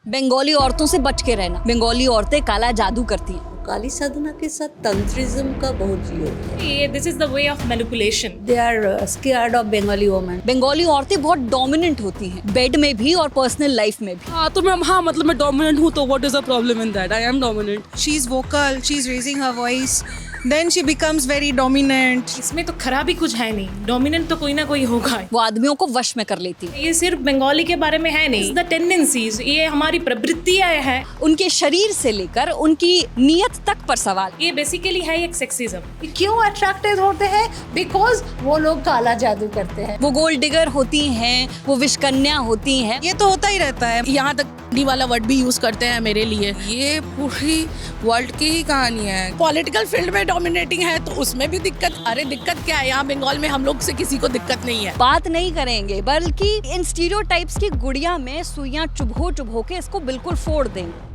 बंगाली औरतों से बच के रहना। बंगाली औरतें काला जादू करती हैं। काली साधना के साथ तंत्रिज्म का बहुत योग है। This is the way of manipulation. They are scared of Bengali women. Bengali औरतें बहुत डोमिनेंट होती हैं, बेड में भी और पर्सनल लाइफ में भी। हाँ तो मैं डोमिनेंट हूँ तो what is the problem in that? I am dominant. She is vocal, she is raising her voice, then she becomes very dominant. इसमें तो खराबी कुछ है नहीं, डोमिनेंट तो कोई ना कोई होगा। वो आदमियों को वश में कर लेती हैं। ये सिर्फ बंगाली के बारे में है नहीं, द टेंडेंसीज, ये हमारी प्रवृत्तियां हैं। उनके शरीर से लेकर उनकी नियत तक पर सवाल। ये बेसिकली है एक सेक्सिज्म। क्यों अट्रैक्टेड होते हैं? बिकॉज वो लोग काला जादू करते हैं। वो गोल्ड डिगर होती हैं, वो विषकन्या होती हैं। ये तो होता ही रहता है। यहाँ तक डी वाला वर्ड भी यूज करते हैं मेरे लिए। ये पूरी वर्ल्ड की ही कहानी है। पॉलिटिकल फील्ड में डोमिनेटिंग है तो उसमें भी दिक्कत। अरे दिक्कत क्या है, यहाँ बंगाल में हम लोग से किसी को दिक्कत नहीं है। बात नहीं करेंगे बल्कि इन स्टीरियोटाइप्स की गुड़िया में सुइयां चुभो के इसको बिल्कुल फोड़ देंगे।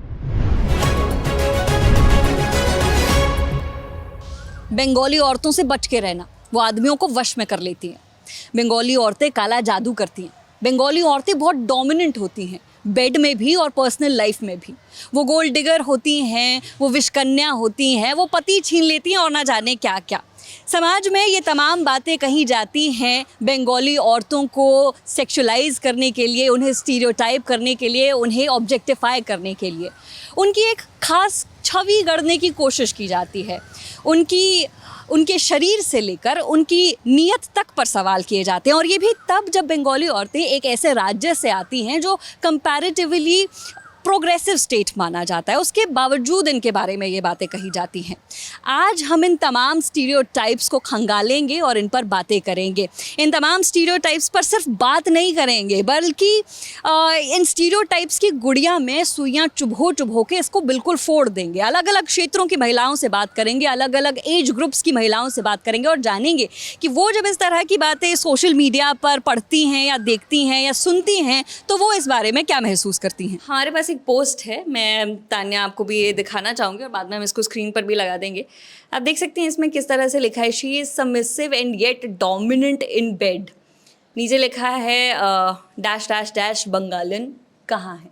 बंगाली औरतों से बच के रहना। वो आदमियों को वश में कर लेती हैं। बंगाली औरतें काला जादू करती हैं। बंगाली औरतें बहुत डोमिनेंट होती हैं, बेड में भी और पर्सनल लाइफ में भी। वो गोल्ड डिगर होती हैं, वो विषकन्या होती हैं, वो पति छीन लेती हैं और ना जाने क्या क्या। समाज में ये तमाम बातें कही जाती हैं बंगाली औरतों को सेक्सुअलाइज करने के लिए, उन्हें स्टीरियोटाइप करने के लिए, उन्हें ऑब्जेक्टिफाई करने के लिए। उनकी एक खास छवि गढ़ने की कोशिश की जाती है। उनके शरीर से लेकर उनकी नियत तक पर सवाल किए जाते हैं, और ये भी तब जब बंगाली औरतें एक ऐसे राज्य से आती हैं जो कंपैरेटिवली प्रोग्रेसिव स्टेट माना जाता है। उसके बावजूद इनके बारे में ये बातें कही जाती हैं। आज हम इन तमाम स्टीरियोटाइप्स को खंगालेंगे और इन पर बातें करेंगे। इन तमाम स्टीरियोटाइप्स पर सिर्फ बात नहीं करेंगे बल्कि इन स्टीरियोटाइप्स की गुड़िया में सुइयां चुभो के इसको बिल्कुल फोड़ देंगे। अलग अलग क्षेत्रों की महिलाओं से बात करेंगे, अलग अलग एज ग्रुप्स की महिलाओं से बात करेंगे और जानेंगे कि वो जब इस तरह की बातें सोशल मीडिया पर पढ़ती हैं या देखती हैं या सुनती हैं तो वो इस बारे में क्या महसूस करती हैं। हमारे पास पोस्ट है, मैं तान्या आपको भी ये दिखाना चाहूँगी और बाद में हम इसको स्क्रीन पर भी लगा देंगे। आप देख सकते हैं इसमें किस तरह से लिखा है, she is submissive and yet dominant in bed. नीचे लिखा है डैश डैश डैश बंगालन कहाँ है।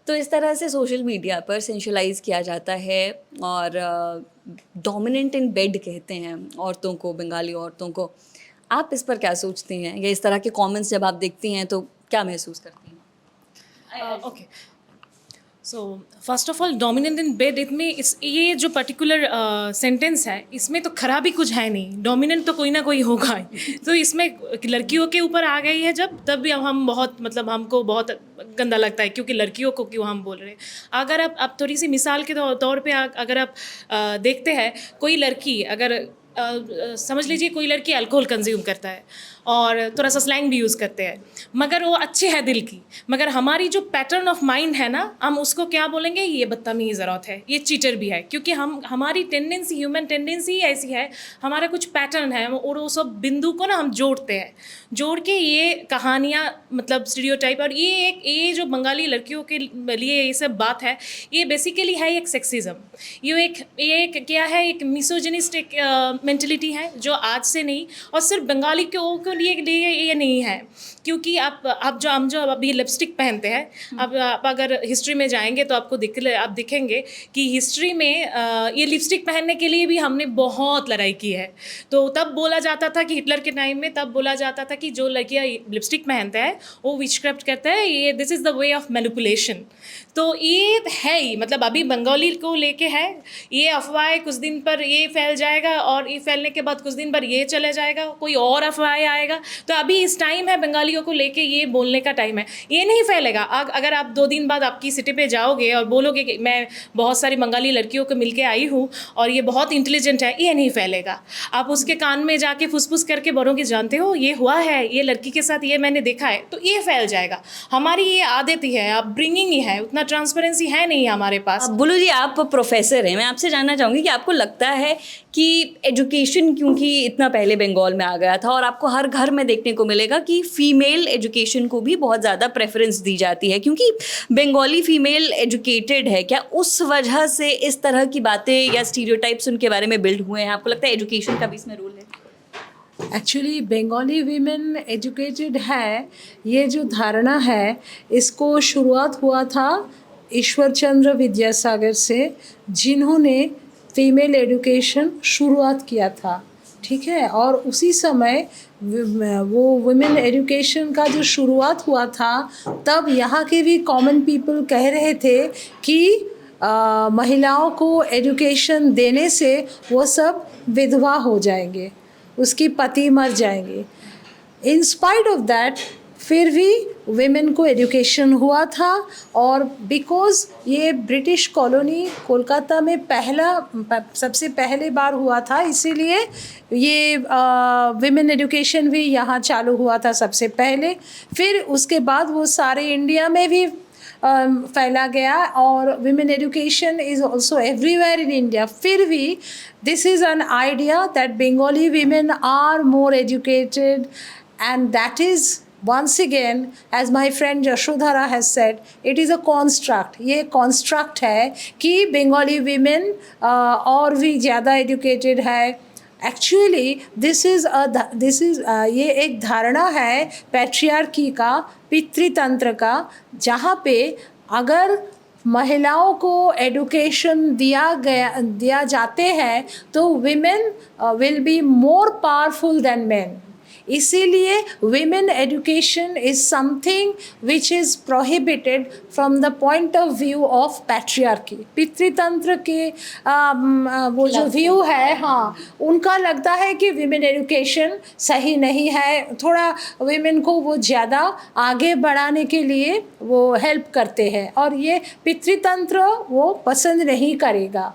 तो इस तरह से सोशल मीडिया पर सेंशुलाइज किया जाता है और डोमिनेंट इन बेड कहते हैं औरतों को, बंगाली औरतों को। आप इस पर क्या सोचते हैं, या इस तरह के कॉमेंट्स जब आप देखती हैं तो क्या महसूस करती हैं? Okay, so first of all dominant in bed, ये जो पर्टिकुलर सेंटेंस है इसमें तो खराबी कुछ है नहीं, डोमिनेंट तो कोई ना कोई होगा। तो इसमें लड़कियों के ऊपर आ गई है जब, तब भी हम बहुत हमको बहुत गंदा लगता है क्योंकि लड़कियों को क्यों हम बोल रहे हैं। अगर आप थोड़ी सी मिसाल के तौर पे अगर आप देखते हैं, कोई लड़की अगर समझ लीजिए कोई लड़की अल्कोहल कंज्यूम करता है और थोड़ा सा स्लैंग भी यूज़ करते हैं, मगर वो अच्छे है दिल की, मगर हमारी जो पैटर्न ऑफ माइंड है ना, हम उसको क्या बोलेंगे, ये बदतमीज़ औरत है, ये चीटर भी है, क्योंकि हमारी टेंडेंसी, ह्यूमन टेंडेंसी ऐसी है, हमारा कुछ पैटर्न है और वो सब बिंदु को ना हम जोड़ के ये कहानियाँ मतलब स्टीरियोटाइप। और ये जो बंगाली लड़कियों के लिए ये सब बात है, ये बेसिकली है एक सेक्सिज्म। ये एक क्या है, एक मिसोजिनिस्टिक मेंटलिटी है जो आज से नहीं, और सिर्फ बंगाली के लिए ये नहीं है, क्योंकि हम जो अभी लिपस्टिक पहनते हैं, अब आप अगर हिस्ट्री में जाएंगे तो आप दिखेंगे कि हिस्ट्री में ये लिपस्टिक पहनने के लिए भी हमने बहुत लड़ाई की है। तो तब बोला जाता था कि हिटलर के टाइम में तब बोला जाता था कि जो लड़कियाँ लिपस्टिक पहनते हैं वो विचक्राफ्ट करते हैं, ये this is the way of manipulation. तो ये है ही, मतलब अभी बंगाली को लेके है, ये अफवाह कुछ दिन पर ये फैल जाएगा और ये फैलने के बाद कुछ दिन पर ये चले जाएगा, कोई और अफवाह आएगा। तो अभी इस टाइम है बंगालियों को लेके ये बोलने का टाइम है, ये नहीं फैलेगा। अगर आप 2 दिन बाद आपकी सिटी पे जाओगे और बोलोगे कि मैं बहुत सारी बंगाली लड़कियों को मिल के आई हूँ और ये बहुत इंटेलिजेंट है, ये नहीं फैलेगा। आप उसके कान में जाके फुसफुस करके बोलोगे, जानते हो ये हुआ है, ये लड़की के साथ ये मैंने देखा है, तो ये फैल जाएगा। हमारी ये आदत ही है, अपब्रिंगिंग ही है, उतना ट्रांसपेरेंसी है नहीं हमारे पास। बुलू जी, आप प्रोफेसर हैं, मैं आपसे जानना चाहूँगी कि आपको लगता है कि एजुकेशन क्योंकि इतना पहले बंगाल में आ गया था और आपको हर घर में देखने को मिलेगा कि फीमेल एजुकेशन को भी बहुत ज़्यादा प्रेफरेंस दी जाती है क्योंकि बंगाली फीमेल एजुकेटेड है, क्या उस वजह से इस तरह की बातें या स्टीरियोटाइप्स उनके बारे में बिल्ड हुए हैं? आपको लगता है एजुकेशन का भी इसमें रोल है? एक्चुअली बंगाली वीमेन एजुकेटेड है, ये जो धारणा है इसको शुरुआत हुआ था ईश्वर चंद्र विद्यासागर से, जिन्होंने फीमेल एजुकेशन शुरुआत किया था, ठीक है। और उसी समय वो वुमेन एजुकेशन का जो शुरुआत हुआ था, तब यहाँ के भी कॉमन पीपल कह रहे थे कि महिलाओं को एजुकेशन देने से वो सब विधवा हो जाएंगे, उसकी पति मर जाएंगे। इन स्पाइट ऑफ दैट फिर भी वेमेन को एजुकेशन हुआ था। और बिकॉज़ ये ब्रिटिश कॉलोनी कोलकाता में सबसे पहले बार हुआ था, इसीलिए ये वेमेन एजुकेशन भी यहाँ चालू हुआ था सबसे पहले। फिर उसके बाद वो सारे इंडिया में भी फैला गया, और women education is also everywhere in India. फिर भी this is an idea that Bengali women are more educated, and that is once again, as my friend Yashudhara has said, it is a construct. ये construct है कि Bengali women और भी ज़्यादा educated है। Actually this is ये एक धारणा है पैट्रियार्की का, पितृतंत्र का, जहाँ पे अगर महिलाओं को एजुकेशन दिया जाते हैं तो women will be more powerful than men। इसीलिए women education is something which is prohibited from the point of view of patriarchy। पितृतंत्र के वो जो व्यू है, हाँ, उनका लगता है कि women education सही नहीं है, थोड़ा women को वो ज़्यादा आगे बढ़ाने के लिए वो हेल्प करते हैं, और ये पितृतंत्र वो पसंद नहीं करेगा,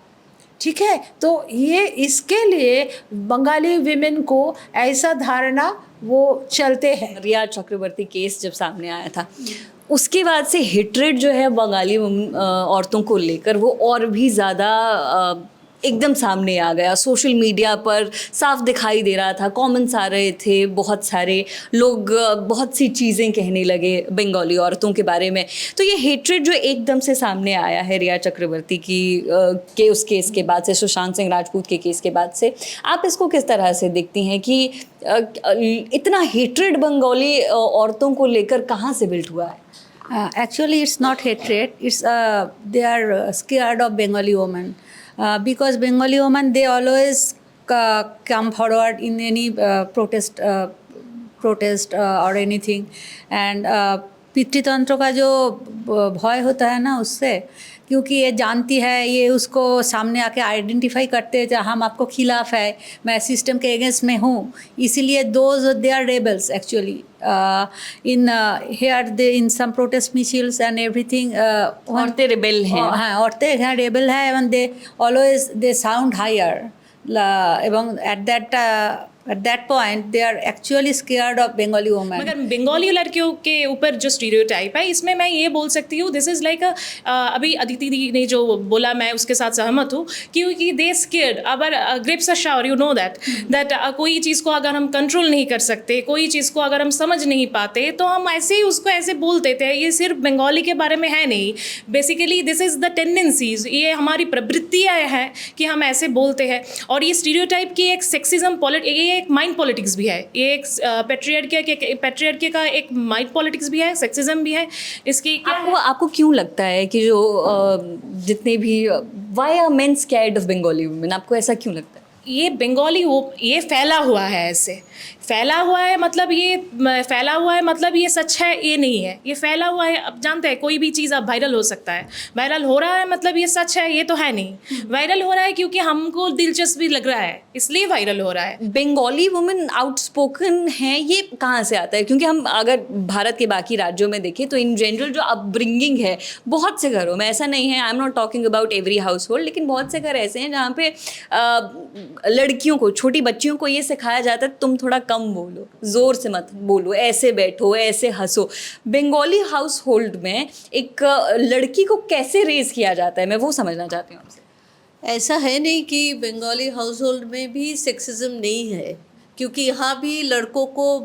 ठीक है। तो ये इसके लिए बंगाली विमेन को ऐसा धारणा वो चलते हैं। रिया चक्रवर्ती केस जब सामने आया था, उसके बाद से हेट्रेड जो है बंगाली औरतों को लेकर वो और भी ज़्यादा एकदम सामने आ गया। सोशल मीडिया पर साफ दिखाई दे रहा था, कमेंट्स आ रहे थे, बहुत सारे लोग बहुत सी चीज़ें कहने लगे बंगाली औरतों के बारे में। तो ये हेट्रेड जो एकदम से सामने आया है रिया चक्रवर्ती के उस केस के बाद से, सुशांत सिंह राजपूत के केस के बाद से, आप इसको किस तरह से देखती हैं कि इतना हेट्रेड बंगाली औरतों को लेकर कहाँ से बिल्ड हुआ है? Actually, it's not hatred. It's they are scared of Bengali women because Bengali women, they always come forward in any protest or anything, and पितृतंत्र का जो भय होता है ना उससे, क्योंकि ये जानती है, ये उसको सामने आके आइडेंटिफाई करते हैं हम आपको खिलाफ है, मैं सिस्टम के अगेंस्ट में हूँ, इसीलिए they are rebels actually in here they in some protest मिचिल्स एंड एवरीथिंग। औरतें रेबल हैं, हाँ, औरतें हैं रेबल है, एवं they always they sound higher, एवं at that point they are actually scared of Bengali women। मगर बंगाली लड़कियों के ऊपर जो स्टीरियोटाइप है, इसमें मैं ये बोल सकती हूँ, दिस इज़ लाइक अभी अदिति दी ने जो बोला, मैं उसके साथ सहमत हूँ, क्योंकि दे स्केर्ड अबर grips a shower, you know that कोई चीज़ को अगर हम कंट्रोल नहीं कर सकते, कोई चीज़ को अगर हम समझ नहीं पाते, तो हम ऐसे ही उसको ऐसे बोल देते हैं। ये सिर्फ बंगाली के बारे में है नहीं, basically this is the tendencies, ये हमारी प्रवृत्तियाँ हैं कि हम ऐसे बोलते हैं। और ये स्टीरियोटाइप की एक सेक्सिज्म ये एक माइंड पॉलिटिक्स भी है, ये एक पैट्रियार्की का एक माइंड पॉलिटिक्स भी है, सेक्सिज्म भी है। इसकी आपको क्यों लगता है कि जो जितने भी why are men scared of Bengali women, आपको ऐसा क्यों लगता है? ये फैला हुआ है, ऐसे फैला हुआ है, मतलब ये सच है ये नहीं है, ये फैला हुआ है। अब जानते हैं कोई भी चीज़ अब वायरल हो सकता है, वायरल हो रहा है मतलब ये सच है ये तो है नहीं, वायरल हो रहा है क्योंकि हमको दिलचस्पी लग रहा है इसलिए वायरल हो रहा है। बंगाली वुमेन आउटस्पोकन हैं, ये कहाँ से आता है? क्योंकि हम अगर भारत के बाकी राज्यों में देखें तो इन जनरल जो अपब्रिंगिंग है बहुत से घरों में, ऐसा नहीं है, आई am not talking about every house hold, लेकिन बहुत से घर ऐसे हैं जहाँ पे लड़कियों को, छोटी बच्चियों को ये सिखाया जाता है तुम थोड़ा कम बोलो, जोर से मत बोलो, ऐसे बैठो, ऐसे हंसो। बंगाली हाउस होल्ड में एक लड़की को कैसे रेज किया जाता है, मैं वो समझना चाहती हूँ आपसे। ऐसा है नहीं कि बंगाली हाउस होल्ड में भी सेक्सिज्म नहीं है, क्योंकि यहाँ भी लड़कों को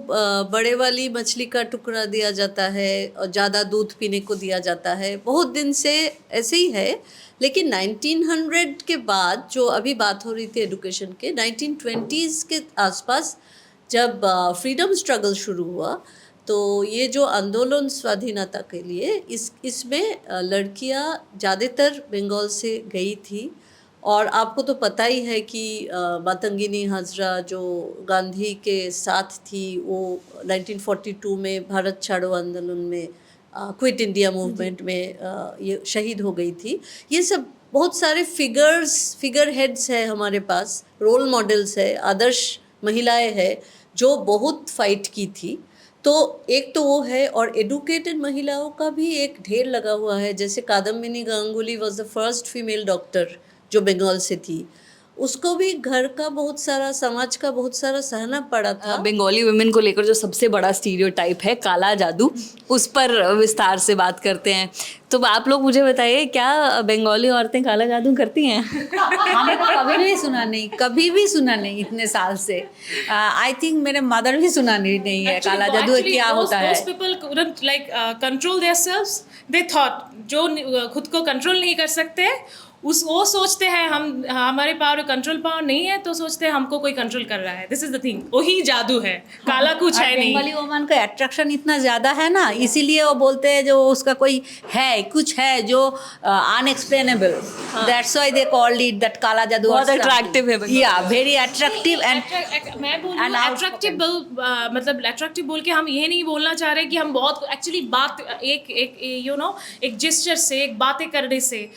बड़े वाली मछली का टुकड़ा दिया जाता है और ज़्यादा दूध पीने को दिया जाता है, बहुत दिन से ऐसे ही है। लेकिन 1900 के बाद जो अभी बात हो रही थी एजुकेशन के, 1920s के आसपास जब फ्रीडम स्ट्रगल शुरू हुआ तो ये जो आंदोलन स्वाधीनता के लिए इसमें लड़कियां ज़्यादातर बंगाल से गई थी। और आपको तो पता ही है कि मातंगिनी हाजरा जो गांधी के साथ थी, वो 1942 में भारत छोड़ो आंदोलन में, क्विट इंडिया मूवमेंट में ये शहीद हो गई थी। ये सब बहुत सारे फिगर हेड्स है हमारे पास, रोल मॉडल्स है, आदर्श महिलाएं हैं जो बहुत फाइट की थी। तो एक तो वो है, और एडुकेटेड महिलाओं का भी एक ढेर लगा हुआ है। जैसे Kadambini Ganguly was the first female doctor जो बंगाल से थी, उसको भी घर का बहुत सारा, समाज का बहुत सारा सहना पड़ा था। बंगाली वुमेन को लेकर जो सबसे बड़ा स्टीरियोटाइप है काला जादू, उस पर विस्तार से बात करते हैं। तो आप लोग मुझे बताइए, क्या बंगाली औरतें काला जादू करती हैं? हमने तो कभी नहीं सुना, नहीं कभी भी सुना नहीं इतने साल से। आई थिंक मेरे मदर भी सुना नहीं है काला जादू क्या होता है। Those people couldn't like control themselves. They thought जो खुद को कंट्रोल नहीं कर सकते, वो सोचते हैं हमारे पावर कंट्रोल पावर नहीं है, तो सोचते हैं हमको कोई कंट्रोल कर रहा है। दिस इज द थिंग, वही जादू है, काला कुछ है नहीं। बंगाली वुमन का अट्रैक्शन इतना ज़्यादा है ना, इसीलिए वो बोलते हैं जो उसका कोई है, कुछ है जो unexplainable, that's why they called it that काला जादू। बहुत attractive है बंगाली। या वेरी अट्रैक्टिव। एंड मैं बोल रही हूँ अट्रैक्टिव, मतलब अट्रैक्टिव बोल के हम ये नहीं बोलना चाह रहे कि हम बहुत एक्चुअली बात एक जेस्चर से, एक बातें करने से,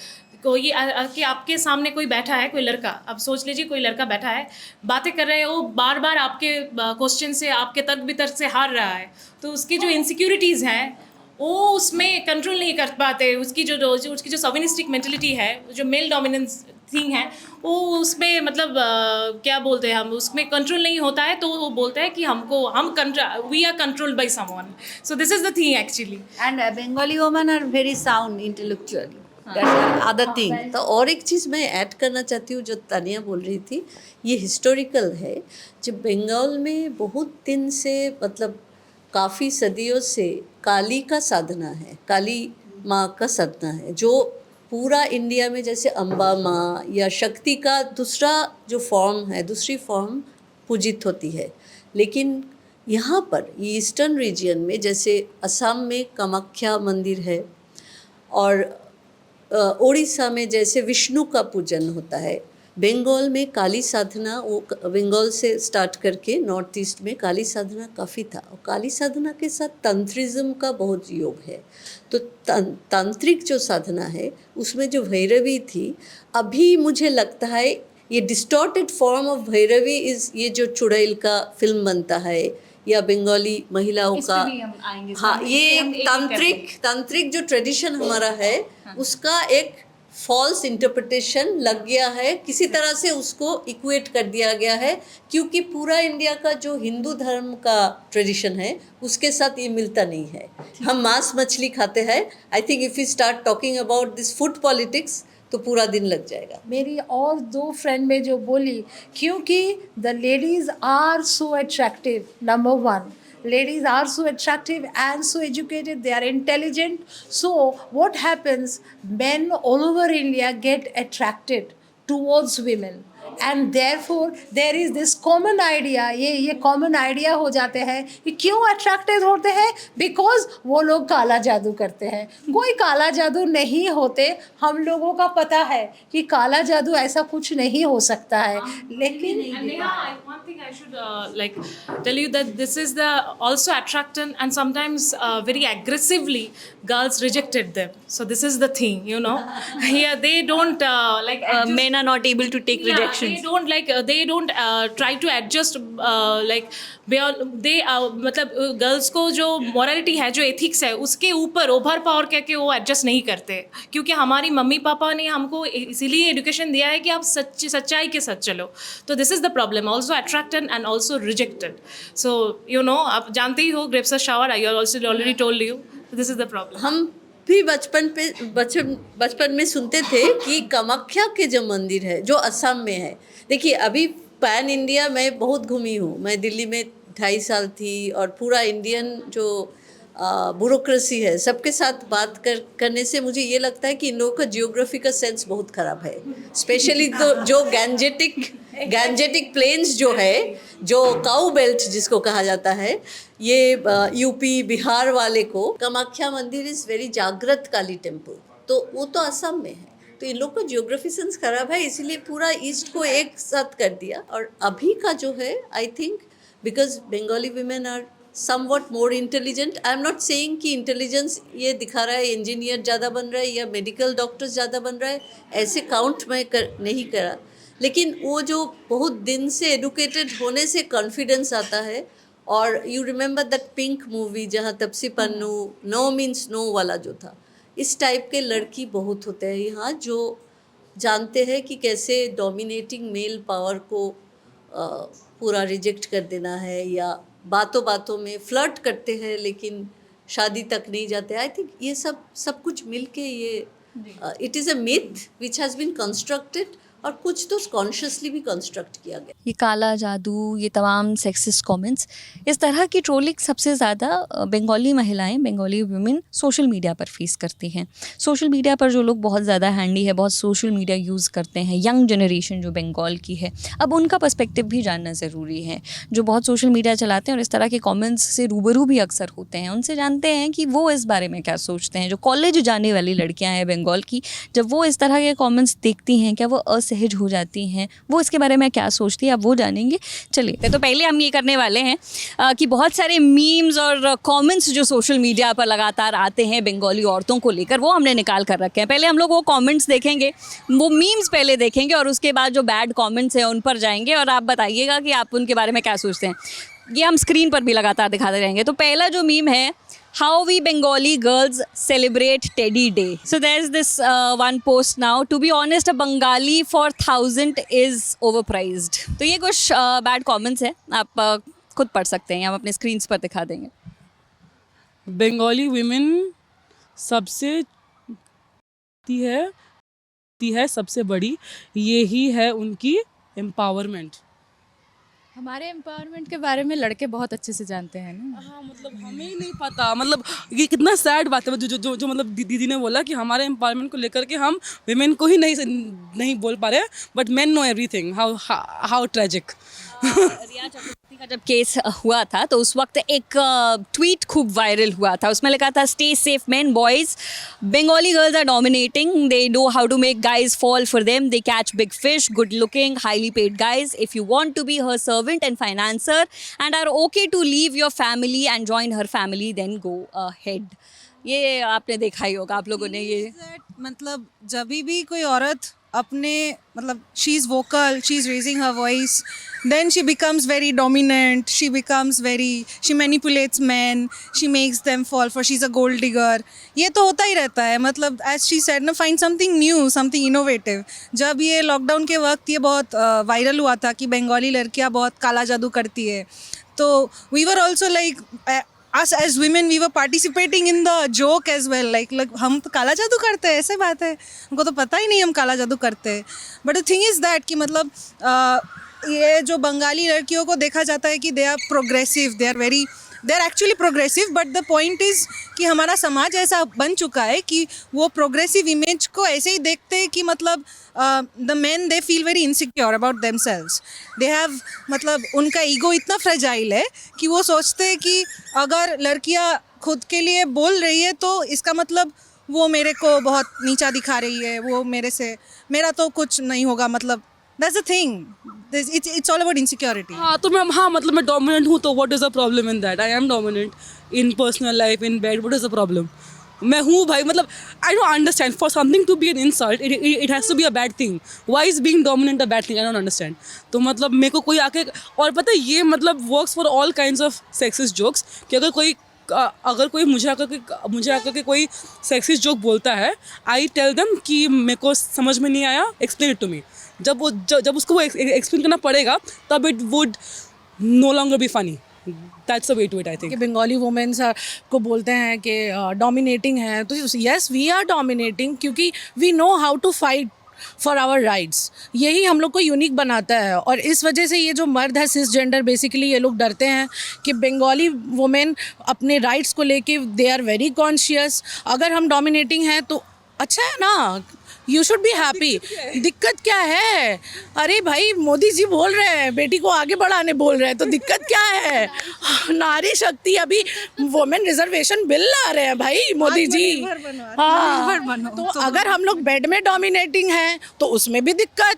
कोई कि आपके सामने कोई बैठा है, कोई लड़का, अब सोच लीजिए कोई लड़का बैठा है, बातें कर रहे हैं, वो बार बार आपके क्वेश्चन से, आपके तर्क वितर्क से हार रहा है, तो उसकी जो इनसिक्योरिटीज़ हैं वो उसमें कंट्रोल नहीं कर पाते। उसकी जो सोविनिस्टिक मेंटलिटी है, जो मेल डोमिनेंस थिंग है, वो उसमें मतलब क्या बोलते हैं हम, उसमें कंट्रोल नहीं होता है, तो वो बोलते हैं कि we are controlled by someone. So this is the thing actually. And Bengali woman are very sound intellectually, that's other thing. तो और एक चीज़ मैं ऐड करना चाहती हूँ जो तानिया बोल रही थी, ये हिस्टोरिकल है। जब बंगाल में बहुत दिन से, मतलब काफ़ी सदियों से काली का साधना है, काली माँ का साधना है, जो पूरा इंडिया में जैसे अम्बा माँ या शक्ति का दूसरा जो फॉर्म है, दूसरी फॉर्म पूजित होती है। लेकिन यहाँ पर ईस्टर्न रीजन में, जैसे असम में कामाख्या मंदिर है, और उड़ीसा में जैसे विष्णु का पूजन होता है, बंगाल में काली साधना, वो बंगाल से स्टार्ट करके नॉर्थ ईस्ट में काली साधना काफ़ी था। और काली साधना के साथ तंत्रिज्म का बहुत योग है। तो तांत्रिक जो साधना है उसमें जो भैरवी थी, अभी मुझे लगता है ये distorted form of Bhairavi is ये जो चुड़ैल का फिल्म बनता है, या बंगाली महिलाओं का, हाँ, ये तांत्रिक जो ट्रेडिशन हमारा है, उसका एक फॉल्स इंटरप्रिटेशन लग गया है, किसी तरह से उसको इक्वेट कर दिया गया है, क्योंकि पूरा इंडिया का जो हिंदू धर्म का ट्रेडिशन है उसके साथ ये मिलता नहीं है। हम मांस मछली खाते हैं। I think if you start talking about this food politics तो पूरा दिन लग जाएगा। मेरी और दो फ्रेंड में जो बोली, क्योंकि the ladies are so attractive, number one, ladies are so attractive and so educated, they are intelligent, so what happens, men all over India get attracted towards women, and therefore there is this common idea, ये common idea हो जाते हैं कि क्यों attracted होते हैं, because वो लोग काला जादू करते हैं। कोई काला जादू नहीं होते, हम लोगों का पता है कि काला जादू ऐसा कुछ नहीं हो सकता है, लेकिन And Neha, one thing I should tell you that this is the also attractant, and sometimes very aggressively girls rejected them. So this is the thing, you know. Yeah, they don't Men are not able to take rejection. They don't try to adjust मतलब girls को जो morality है, जो ethics है, उसके ऊपर over power करके वो एडजस्ट नहीं करते, क्योंकि हमारी मम्मी पापा ने हमको इसीलिए एजुकेशन दिया है कि आप सच्चाई के साथ चलो। तो this is the problem, also attracted and also rejected. So you know, आप जानते ही हो, grapes shower, I also already told you, this is the problem. हम भी बचपन में सुनते थे कि कामाख्या के जो मंदिर है जो असम में है, देखिए अभी पैन इंडिया मैं बहुत घूमी हूँ। मैं दिल्ली में 2.5 साल थी, और पूरा इंडियन जो ब्यूरोक्रेसी है, सबके साथ बात करने से मुझे ये लगता है कि इन लोगों का जियोग्राफी का सेंस बहुत ख़राब है। स्पेशली तो जो गैंजेटिक प्लेन्स जो है, जो काऊ बेल्ट जिसको कहा जाता है, ये यूपी बिहार वाले को कामाख्या मंदिर इज़ वेरी जागृत काली टेम्पल, तो वो तो असम में है। तो इन लोग का जियोग्राफी सेंस खराब है, इसीलिए पूरा ईस्ट को एक साथ कर दिया। और अभी का जो है, I think because Bengali women are somewhat more intelligent. I am not saying कि इंटेलिजेंस ये दिखा रहा है इंजीनियर ज़्यादा बन रहा है या मेडिकल डॉक्टर्स ज़्यादा बन रहा है, ऐसे काउंट मैं नहीं करा, लेकिन वो जो बहुत दिन से एडुकेटेड होने से कॉन्फिडेंस आता है। और you remember that pink movie जहाँ Tapasi Pannu no means no वाला जो था, इस टाइप के लड़की बहुत होते हैं यहाँ जो जानते हैं कि कैसे डोमिनेटिंग मेल पावर को पूरा रिजेक्ट कर देना है, या बातों बातों में फ्लर्ट करते हैं लेकिन शादी तक नहीं जाते। आई थिंक ये सब कुछ मिलके ये it is a myth which has been constructed, और कुछ तो कॉन्शियसली भी कंस्ट्रक्ट किया गया। ये काला जादू, ये तमाम सेक्सिस्ट कमेंट्स, इस तरह की ट्रोलिंग सबसे ज़्यादा बंगाली महिलाएं, बंगाली वुमेन सोशल मीडिया पर फेस करती हैं। सोशल मीडिया पर जो लोग बहुत ज़्यादा हैंडी है, बहुत सोशल मीडिया यूज़ करते हैं, यंग जनरेशन जो बंगाल की है, अब उनका पर्सपेक्टिव भी जानना ज़रूरी है। जो बहुत सोशल मीडिया चलाते हैं और इस तरह के कॉमेंट्स से रूबरू भी अक्सर होते हैं, उनसे जानते हैं कि वो इस बारे में क्या सोचते हैं। जो कॉलेज जाने वाली लड़कियाँ हैं बंगाल की, जब वो इस तरह के कॉमेंट्स देखती हैं, क्या वो सहज हो जाती हैं, वो इसके बारे में क्या सोचती है, अब वो जानेंगे। चलिए, तो पहले हम ये करने वाले हैं कि बहुत सारे मीम्स और कमेंट्स जो सोशल मीडिया पर लगातार आते हैं बंगाली औरतों को लेकर, वो हमने निकाल कर रखे हैं। पहले हम लोग वो कमेंट्स देखेंगे, वो मीम्स पहले देखेंगे, और उसके बाद जो बैड कमेंट्स हैं उन पर जाएंगे, और आप बताइएगा कि आप उनके बारे में क्या सोचते हैं। ये हम स्क्रीन पर भी लगातार दिखाते रहेंगे। तो पहला जो मीम है, how we Bengali girls celebrate Teddy Day. So there's this one post now. To be honest, a Bengali for 1000 is overpriced. तो ये कुछ bad comments है, आप खुद पढ़ सकते हैं, हम अपने स्क्रीन्स पर दिखा देंगे। बंगाली विमेन सबसे है सबसे बड़ी, यही है उनकी एम्पावरमेंट। हमारे एम्पावरमेंट के बारे में लड़के बहुत अच्छे से जानते हैं ना। हाँ, मतलब हमें ही नहीं पता, मतलब ये कितना सैड बात है जो मतलब दीदी ने बोला कि हमारे एम्पावरमेंट को लेकर के हम विमेन को ही नहीं बोल पा रहे, but men know everything. How tragic. Riya Chakraborty का जब केस हुआ था तो उस वक्त एक ट्वीट खूब वायरल हुआ था, उसमें लिखा था, stay safe man boys, Bengali girls are dominating, they know how to make guys fall for them, they catch big fish, good looking highly paid guys, if you want to be her servant and financer and are okay to leave your family and join her family, then go ahead. ये आपने देखा ही होगा आप लोगों ने। ये मतलब जब भी कोई औरत अपने मतलब she is vocal, she is raising her voice, then she becomes very dominant, she manipulates men, she makes them fall for, she's a gold digger. ये तो होता ही रहता है। मतलब as she said ना, find something new, something innovative. जब ये lockdown के वक्त ये बहुत वायरल हुआ था कि बंगाली लड़कियाँ बहुत काला जादू करती है, तो we were also like us as women we were participating in the joke as well, like हम तो काला जादू करते हैं, ऐसे बात है, हमको तो पता ही नहीं हम काला जादू करते हैं। But the thing is that कि मतलब ये जो बंगाली लड़कियों को देखा जाता है कि they are progressive, they are actually progressive, but the point is कि हमारा समाज ऐसा बन चुका है कि वो प्रोग्रेसिव इमेज को ऐसे ही देखते हैं कि मतलब the main they feel very insecure about themselves, they have मतलब उनका ईगो इतना फ्रेजाइल है कि वो सोचते हैं कि अगर लड़कियां खुद के लिए बोल रही है तो इसका मतलब वो मेरे को बहुत नीचा दिखा रही है, वो मेरा तो कुछ नहीं होगा, मतलब that's the thing, it's all about insecurity. हाँ, तो मतलब मैं डोमिनेंट हूँ, तो what is the problem in that? I am dominant in personal life, in bed, what is the problem? मैं हूँ भाई, मतलब I don't understand, for something to be an insult it has to be a bad thing. Why is being dominant a bad thing? I don't understand. तो मतलब मेरे को कोई आके, और पता है ये मतलब works for all kinds of sexist jokes, कि अगर कोई मुझे आकर के कोई सेक्सिस्ट जोक बोलता है, आई टेल देम कि मेरे को समझ में नहीं आया, एक्सप्लेन इट टू मी। जब उसको वो एक्सप्लेन करना पड़ेगा तब it would no longer be funny. That's the way to it, I think. Bengali womens को बोलते हैं कि डोमिनेटिंग है, तो यस वी आर डोमिनेटिंग, क्योंकि we know how to fight for our rights. यही हम लोग को यूनिक बनाता है। और इस वजह से ये जो मर्द है सिस जेंडर, बेसिकली ये लोग डरते हैं कि बंगाली वुमेन अपने राइट्स को लेके दे आर वेरी कॉन्शियस। अगर हम डोमिनेटिंग हैं तो अच्छा है ना, यू शुड बी हैप्पी। दिक्कत क्या है? अरे भाई मोदी जी बोल रहे हैं बेटी को आगे बढ़ाने बोल रहे हैं, तो दिक्कत क्या है? नारी शक्ति, अभी वुमेन रिजर्वेशन बिल ला रहे हैं भाई मोदी जी। हाँ, तो अगर हम लोग बेड में डोमिनेटिंग हैं तो उसमें भी दिक्कत,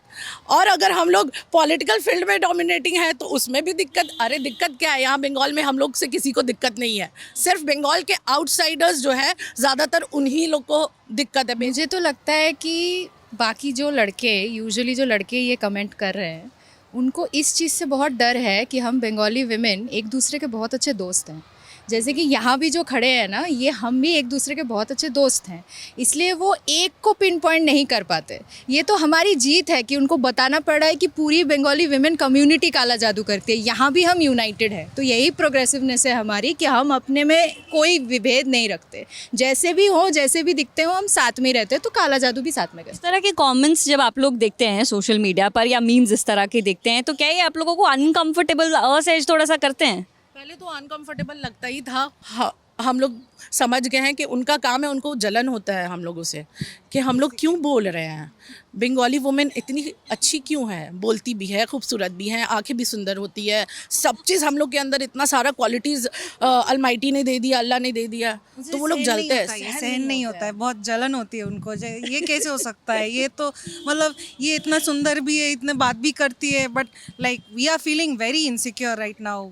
और अगर हम लोग पॉलिटिकल फील्ड में डोमिनेटिंग हैं तो उसमें भी दिक्कत। अरे दिक्कत क्या है? यहाँ बंगाल में हम लोग से किसी को दिक्कत नहीं है, सिर्फ बंगाल के आउटसाइडर्स जो है ज़्यादातर उन्हीं लोग को दिक्कत है। मुझे तो लगता है कि बाकी जो लड़के, यूजुअली जो लड़के ये कमेंट कर रहे हैं, उनको इस चीज़ से बहुत डर है कि हम बंगाली विमेन एक दूसरे के बहुत अच्छे दोस्त हैं। जैसे कि यहाँ भी जो खड़े हैं ना, ये हम भी एक दूसरे के बहुत अच्छे दोस्त हैं, इसलिए वो एक को पिन पॉइंट नहीं कर पाते। ये तो हमारी जीत है कि उनको बताना पड़ रहा है कि पूरी बंगाली विमेन कम्युनिटी काला जादू करती है, यहाँ भी हम यूनाइटेड है। तो यही प्रोग्रेसिवनेस है हमारी कि हम अपने में कोई विभेद नहीं रखते, जैसे भी हो, जैसे भी दिखते हो, हम साथ में रहते हैं, तो काला जादू भी साथ में करते हैं। इस तरह के कमेंट्स जब आप लोग देखते हैं सोशल मीडिया पर या मीम्स इस तरह के देखते हैं, तो क्या ये आप लोगों को अनकंफर्टेबल, असहज थोड़ा सा करते हैं? पहले तो अनकंफर्टेबल लगता ही था। हम लोग समझ गए हैं कि उनका काम है, उनको जलन होता है हम लोगों से कि हम लोग क्यों बोल रहे हैं। बंगाली वुमेन इतनी अच्छी क्यों है? बोलती भी है, खूबसूरत भी है, आंखें भी सुंदर होती है, सब चीज़ हम लोग के अंदर इतना सारा क्वालिटीज़ अलमाइटी ने दे दिया, अल्लाह ने दे दिया, तो वो लोग जलते हैं। सहन नहीं होता है, बहुत जलन होती है उनको। ये कैसे हो सकता है? ये तो मतलब ये इतना सुंदर भी है, इतने बात भी करती है, but like we are feeling very insecure right now.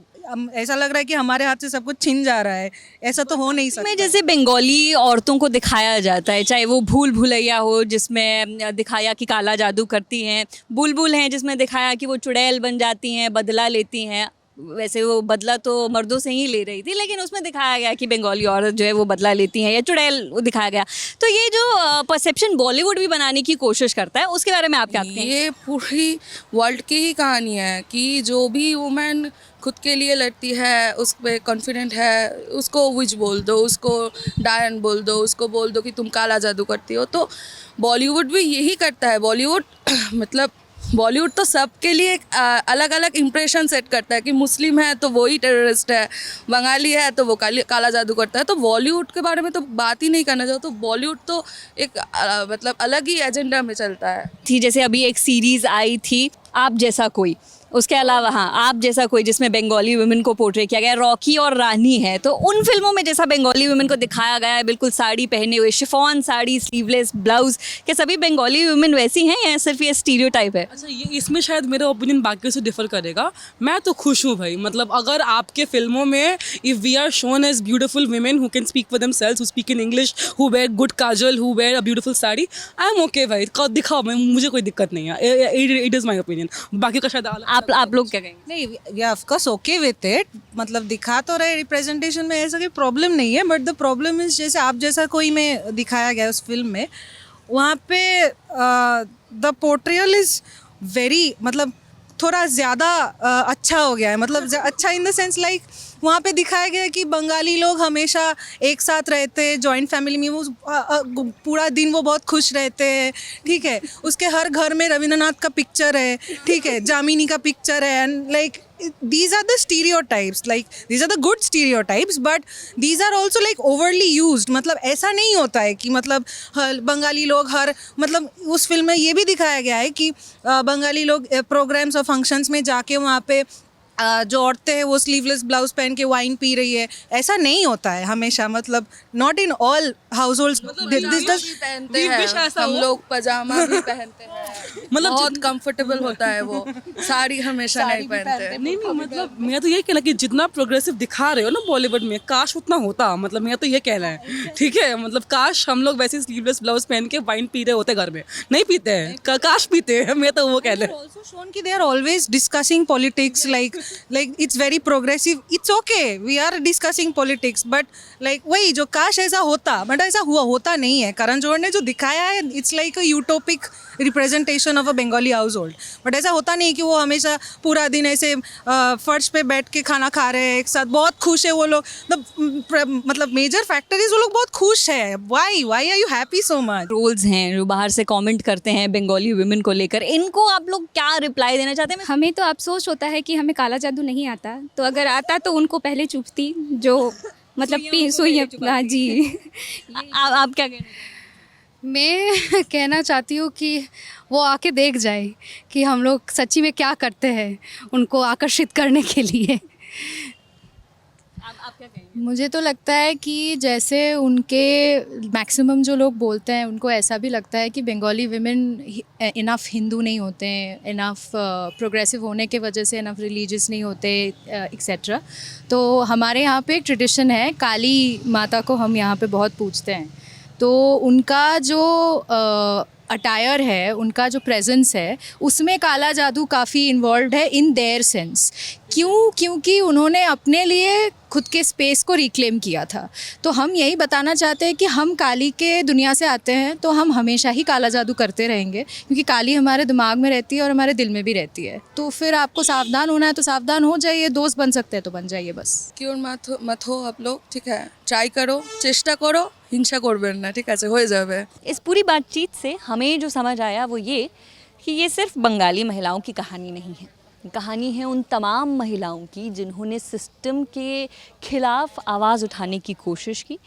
ऐसा लग रहा है कि हमारे हाथ से सब कुछ छिन जा रहा है। ऐसा तो हो नहीं सकता। में जैसे बंगाली औरतों को दिखाया जाता है, चाहे वो भूल भुलैया हो जिसमें दिखाया कि काला जादू करती हैं, बुलबुल हैं जिसमें दिखाया कि वो चुड़ैल बन जाती हैं, बदला लेती हैं। वैसे वो बदला तो मर्दों से ही ले रही थी, लेकिन उसमें दिखाया गया कि बंगाली औरत जो है वो बदला लेती हैं या चुड़ैल दिखाया गया। तो ये जो परसेप्शन बॉलीवुड भी बनाने की कोशिश करता है, उसके बारे में आप क्या कहते हैं? ये पूरी वर्ल्ड की ही कहानी है कि जो भी वुमेन खुद के लिए लड़ती है, उस पर कॉन्फिडेंट है, उसको विच बोल दो, उसको डायन बोल दो, उसको बोल दो कि तुम काला जादू करती हो। तो बॉलीवुड भी यही करता है। बॉलीवुड मतलब बॉलीवुड तो सबके लिए अलग अलग इम्प्रेशन सेट करता है कि मुस्लिम है तो वही टेररिस्ट है, बंगाली है तो वो काला जादू करता है। तो बॉलीवुड के बारे में तो बात ही नहीं करना चाहो। तो बॉलीवुड तो एक मतलब अलग ही एजेंडा में चलता है। थी जैसे अभी एक सीरीज़ आई थी आप जैसा कोई, उसके अलावा हाँ आप जैसा कोई, जिसमें बंगाली वुमेन को पोर्ट्रे किया गया, रॉकी और रानी है। तो उन फिल्मों में जैसा बंगाली वुमेन को दिखाया गया है, बिल्कुल साड़ी पहने हुए, शिफॉन साड़ी, स्लीवलेस ब्लाउज, क्या सभी बंगाली वुमेन वैसी हैं या सिर्फ ये स्टीरियोटाइप है? अच्छा, ये इसमें शायद मेरा ओपिनियन बाकियों से डिफर करेगा। मैं तो खुश हूँ भाई। मतलब अगर आपके फिल्मों में if we are shown as beautiful women who can speak for themselves, who speak in English, who wear good kajal, who wear a beautiful sari, I am okay भाई, दिखाओ, मुझे कोई दिक्कत नहीं है। It is my opinion. बाकी का शायद आप लोग क्या कहेंगे? नहीं, we of course okay with it. मतलब दिखा तो रहे, रिप्रेजेंटेशन में ऐसा कोई प्रॉब्लम नहीं है, बट द प्रॉब्लम इज जैसे आप जैसा कोई में दिखाया गया उस फिल्म में, वहाँ पे द पोर्ट्रियल इज वेरी मतलब थोड़ा ज़्यादा अच्छा हो गया है। मतलब अच्छा इन द सेंस लाइक वहाँ पे दिखाया गया कि बंगाली लोग हमेशा एक साथ रहते हैं, जॉइंट फैमिली में, वो पूरा दिन वो बहुत खुश रहते हैं, ठीक है। उसके हर घर में रविंद्रनाथ का पिक्चर है, ठीक है, जामिनी का पिक्चर है, and like these are the stereotypes, like these are the good stereotypes, but these are also like overly used। मतलब ऐसा नहीं होता है कि मतलब बंगाली लोग हर मतलब उस फिल्म में ये भी दिखाया गया है कि बंगाली लोग प्रोग्राम्स और फंक्शंस में जाके वहाँ पे जो औरतें हैं वो स्लीवलेस ब्लाउज पहन के वाइन पी रही है। ऐसा नहीं होता है हमेशा, मतलब not in all house holds. हम लोग पजामा भी पहनते हैं, मतलब बहुत कंफर्टेबल होता है वो। साड़ी हमेशा नहीं पहनते। नहीं, मतलब मैं तो ये कहना कि जितना प्रोग्रेसिव दिखा रहे हो ना बॉलीवुड में, काश उतना होता। मतलब मैं तो ये कहना है, ठीक है। मतलब काश हम लोग वैसे स्लीवलेस ब्लाउज पहन के वाइन पी रहे होते घर में। नहीं पीते हैं, काश पीते हैं। मैं तो वो कहना है। Also shown कि they are always discussing politics, like it's very progressive, it's okay, we are discussing politics, but like वही जो काश ऐसा होता, बट ऐसा होता नहीं है। करण जौहर ने जो दिखाया है, it's like a utopic representation of a Bengali house hold. But ऐसा होता नहीं कि वो हमेशा पूरा दिन ऐसे फर्श पे बैठ के खाना खा रहे हैं एक साथ, बहुत खुश है वो लोग. मतलब मेजर फैक्टर इज वो लोग बहुत खुश है. Why are you happy so much? Roles हैं जो बाहर से कमेंट करते हैं बंगाली वुमेन को लेकर, इनको आप लोग क्या रिप्लाई देना चाहते हैं? हमें तो अफसोस होता है कि हमें काला जादू नहीं आता, तो अगर आता तो उनको पहले चुभती, जो मतलब सुइयां. हाँ जी. आप क्या कहना चाहते हैं? मैं कहना चाहती हूँ कि वो आके देख जाए कि हम लोग सच्ची में क्या करते हैं उनको आकर्षित करने के लिए. आप क्या कहेंगे? मुझे तो लगता है कि जैसे उनके मैक्सिमम जो लोग बोलते हैं उनको ऐसा भी लगता है कि बंगाली विमेन इनफ हिंदू नहीं होते हैं, इनफ प्रोग्रेसिव होने के वजह से इनफ रिलीजियस नहीं होते एक्सेट्रा. तो हमारे यहाँ पे एक ट्रेडिशन है, काली माता को हम यहाँ पे बहुत पूजते हैं. तो उनका जो अटायर है, उनका जो प्रेजेंस है, उसमें काला जादू काफ़ी इन्वॉल्व है इन देयर सेंस. क्योंकि उन्होंने अपने लिए खुद के स्पेस को रिक्लेम किया था. तो हम यही बताना चाहते हैं कि हम काली के दुनिया से आते हैं, तो हम हमेशा ही काला जादू करते रहेंगे, क्योंकि काली हमारे दिमाग में रहती है और हमारे दिल में भी रहती है. तो फिर आपको सावधान होना है तो सावधान हो जाइए, दोस्त बन सकते हैं तो बन जाइए बस. क्यों मत हो आप लोग, ठीक है, ट्राई करो, चेष्टा करो, हिंसा করবেন না, ঠিক আছে, হয়ে যাবে. इस पूरी बातचीत से हमें जो समझ आया वो ये कि ये सिर्फ बंगाली महिलाओं की कहानी नहीं है. कहानी है उन तमाम महिलाओं की जिन्होंने सिस्टम के खिलाफ आवाज़ उठाने की कोशिश की,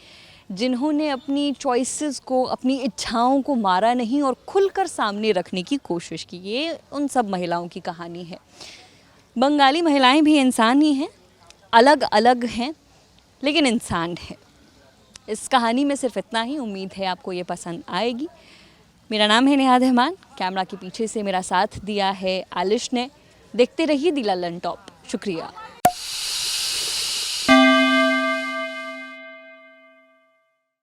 जिन्होंने अपनी चॉइसेस को, अपनी इच्छाओं को मारा नहीं और खुलकर सामने रखने की कोशिश की. ये उन सब महिलाओं की कहानी है. बंगाली महिलाएं भी इंसान ही हैं, अलग अलग हैं लेकिन इंसान है. इस कहानी में सिर्फ इतना ही. उम्मीद है आपको ये पसंद आएगी. मेरा नाम है नेहा रहमान. कैमरा के पीछे से मेरा साथ दिया है आलिश ने. देखते रहिए दी ललन टॉप. शुक्रिया.